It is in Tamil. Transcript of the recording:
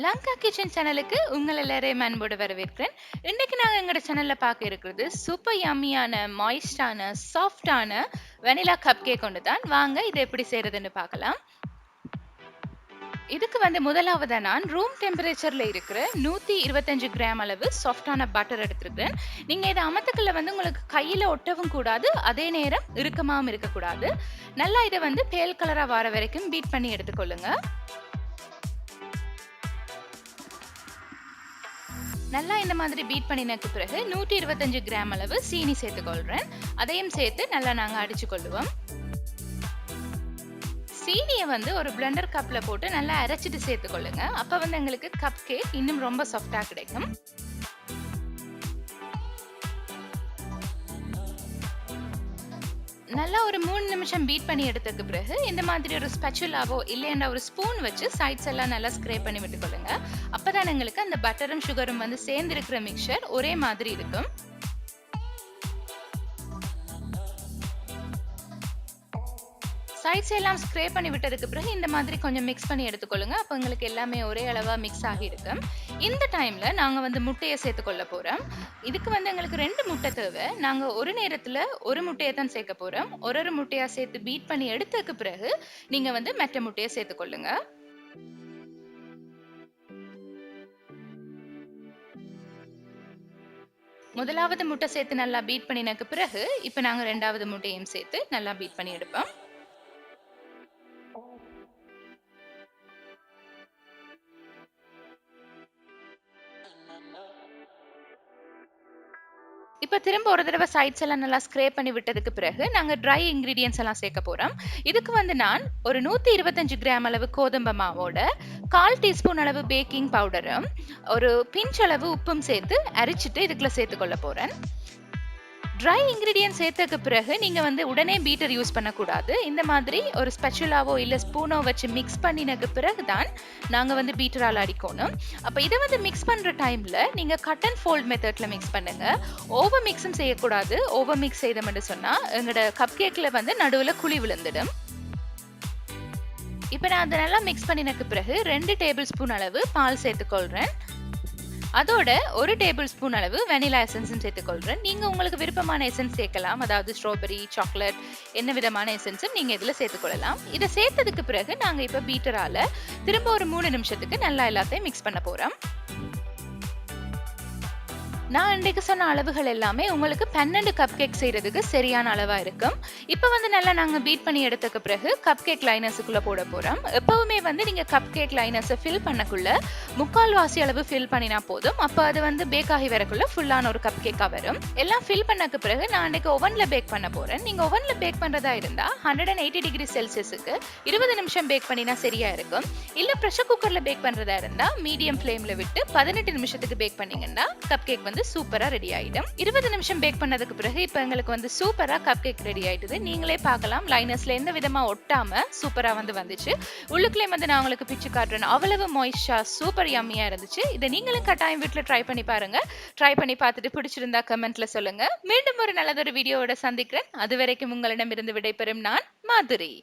லங்கா கிச்சன் சேனலுக்கு உங்கள் எல்லாரையும் அன்போடு வரவேற்கிறேன். இன்னைக்கு நாங்கள் எங்களோட சேனல்ல பார்க்க இருக்கிறது சூப்பர் யம்மியான மாய்ஸ்டான சாஃப்டான வெனிலா கப் கேக் கொண்டு தான். வாங்க இதை எப்படி செய்யறதுன்னு பார்க்கலாம். இதுக்கு வந்து முதலாவதா நான் ரூம் டெம்பரேச்சர்ல இருக்கிற 125 கிராம் அளவு சாஃப்டான பட்டர் எடுத்திருக்கிறேன். நீங்க இதை அமத்துக்குள்ள வந்து உங்களுக்கு கையில ஒட்டவும் கூடாது, அதே நேரம் இறுக்கமாவும் இருக்கக்கூடாது. நல்லா இதை வந்து பேல் கலரா வர வரைக்கும் பீட் பண்ணி எடுத்துக்கொள்ளுங்க. நல்லா இந்த மாதிரி பீட் பண்ணினதுக்கு பிறகு 125 கிராம் அளவு சீனி சேர்த்துக்கொள்றேன். அதையும் சேர்த்து நல்லா நாங்க அடிச்சு கொள்ளுவோம். சீனியை வந்து ஒரு பிளெண்டர் கப்ல போட்டு நல்லா அரைச்சிட்டு சேர்த்துக்கொள்ளுங்க. அப்ப வந்து எங்களுக்கு கப் கேக் இன்னும் ரொம்ப சாஃப்டா கிடைக்கும். நல்லா ஒரு 3 நிமிஷம் பீட் பண்ணி எடுத்ததுக்கு பிறகு இந்த மாதிரி ஒரு ஸ்பெச்சுலாவோ இல்லைன்னா ஒரு ஸ்பூன் வச்சு சைட்ஸ் எல்லாம் நல்லா ஸ்க்ரேப் பண்ணி விட்டுக்கொள்ளுங்க. அப்பதான் எங்களுக்கு அந்த பட்டரும் சுகரும் வந்து சேர்ந்து இருக்கிற மிக்சர் ஒரே மாதிரி இருக்கும். சைட்ஸ் எல்லாம் ஸ்க்ரேப் பண்ணி விட்டதுக்கு பிறகு இந்த மாதிரி கொஞ்சம் மிக்ஸ் பண்ணி எடுத்துக்கொள்ளுங்க. அப்போ உங்களுக்கு எல்லாமே ஒரே அளவா மிக்ஸ் ஆகி இருக்கும். இந்த டைம்ல நாங்க வந்து முட்டையை சேர்த்துக்கொள்ள போறோம். இதுக்கு வந்து எங்களுக்கு 2 முட்டை தேவை. நாங்க ஒரு நேரத்துல ஒரு முட்டையை தான் சேர்க்க போறோம். ஒரு முட்டையா சேர்த்து பீட் பண்ணி எடுத்ததுக்கு பிறகு நீங்க வந்து மற்ற முட்டையை சேர்த்துக்கொள்ளுங்க. முதலாவது முட்டை சேர்த்து நல்லா பீட் பண்ணினதுக்கு பிறகு இப்ப நாங்க 2வது முட்டையும் சேர்த்து நல்லா பீட் பண்ணி எடுப்போம். இப்ப திரும்ப ஒரு தடவை சைட்ஸ் எல்லாம் நல்லா ஸ்க்ரேப் பண்ணி விட்டதுக்கு பிறகு நாங்க ட்ரை இன்கிரீடியன்ஸ் எல்லாம் சேர்க்க போறோம். இதுக்கு வந்து நான் ஒரு 125 கிராம் அளவு கோதுமை மாவோட 1/4 டீஸ்பூன் அளவு பேக்கிங் பவுடரும் ஒரு பிஞ்ச் அளவு உப்பும் சேர்த்து அரைச்சிட்டு இதுக்குள்ள சேர்த்துக்கொள்ள போறேன். ட்ரை இன்கிரீடியன்ட் சேர்த்ததுக்கு பிறகு நீங்க வந்து உடனே பீட்டர் யூஸ் பண்ணக்கூடாது. இந்த மாதிரி ஒரு ஸ்பெச்சுலாவோ இல்ல ஸ்பூனோ வச்சு மிக்ஸ் பண்ணினதுக்கு பிறகு தான் நாங்க வந்து பீட்டரால் அடிக்கணும். அப்ப இதை வந்து மிக்ஸ் பண்ற டைம்ல நீங்க கட் அண்ட் ஃபோல்ட் மெத்தட்ல மிக்ஸ் பண்ணுங்க. ஓவர் மிக்ஸும் செய்யக்கூடாது. ஓவர் மிக்ஸ் செய்தோம்னு சொன்னா எங்களோட கப் கேக்ல வந்து நடுவுல குழி விழுந்துடும். இப்ப நான் அதை நல்லா மிக்ஸ் பண்ணினதுக்கு பிறகு 2 டேபிள் ஸ்பூன் அளவு பால் சேர்த்துக்கொள்றேன். அதோட ஒரு டேபிள் ஸ்பூன் அளவு வெனிலா எசன்ஸும் சேர்த்துக்கொள்றேன். நீங்க உங்களுக்கு விருப்பமான எசன்ஸ் சேர்க்கலாம். அதாவது ஸ்ட்ராபெரி, சாக்லேட், என்ன விதமான எசன்ஸும் நீங்க இதுல சேர்த்துக்கொள்ளலாம். இதை சேர்த்ததுக்கு பிறகு நாங்க இப்ப பீட்டரால திரும்ப ஒரு 3 நிமிஷத்துக்கு நல்லா எல்லாத்தையும் மிக்ஸ் பண்ண போறோம். நான் இன்றைக்கு சொன்ன அளவுகள் எல்லாமே உங்களுக்கு 12 கப் கேக் செய்யறதுக்கு சரியான அளவா இருக்கும். இப்ப வந்து நல்லா நாங்க பீட் பண்ணி எடுத்ததுக்கு பிறகு கப் கேக் லைனர்ஸுக்குள்ள போட போறோம். எப்பவுமே வந்து நீங்க கப் கேக் லைனர்ஸை ஃபில் பண்ணக்குள்ள 3/4 வாசி அளவு ஃபில் பண்ணினா போதும். அப்ப அது வந்து பேக் ஆகி வரக்குள்ள ஃபுல்லான ஒரு கப் கேக்கா வரும். எல்லாம் ஃபில் பண்ணக்கு பிறகு நான் இன்றைக்கு ஓவன்ல பேக் பண்ண போறேன். நீங்க ஓவன்ல பேக் பண்றதா இருந்தா 180 டிகிரி செல்சியஸுக்கு 20 நிமிஷம் பேக் பண்ணினா சரியா இருக்கும். இல்ல பிரஷர் குக்கர்ல பேக் பண்றதா இருந்தா மீடியம் ஃப்ளேம்ல விட்டு 18 நிமிஷத்துக்கு பேக் பண்ணீங்கன்னா கப் கேக் வந்து சூப்பரா ரெடி ஆயிடும். 20 நிமிஷம் பேக் பண்ணதுக்கு பிறகு இப்ப எங்களுக்கு வந்து சூப்பரா கப் கேக் ரெடி ஆயிடுது. நீங்களே பார்க்கலாம், லைனர்ஸ்ல எந்த விதமா ஒட்டாம சூப்பரா வந்துச்சு. உள்ளுக்குள்ளே வந்து நான் உங்களுக்கு பிச்சு காட்டுறேன். அவ்வளவு மாய்ஸ்டா சூப்பர் யம்மியா இருந்துச்சு. இதை நீங்களும் கட்டாயம் வீட்டுல ட்ரை பண்ணி பாருங்க. ட்ரை பண்ணி பார்த்துட்டு பிடிச்சிருந்தா கமெண்ட்ல சொல்லுங்க. மீண்டும் ஒரு நல்லதொரு வீடியோவோட சந்திக்கிறேன். அது வரைக்கும் உங்களிடம் இருந்து விடைபெறும் நான் மாதுரி.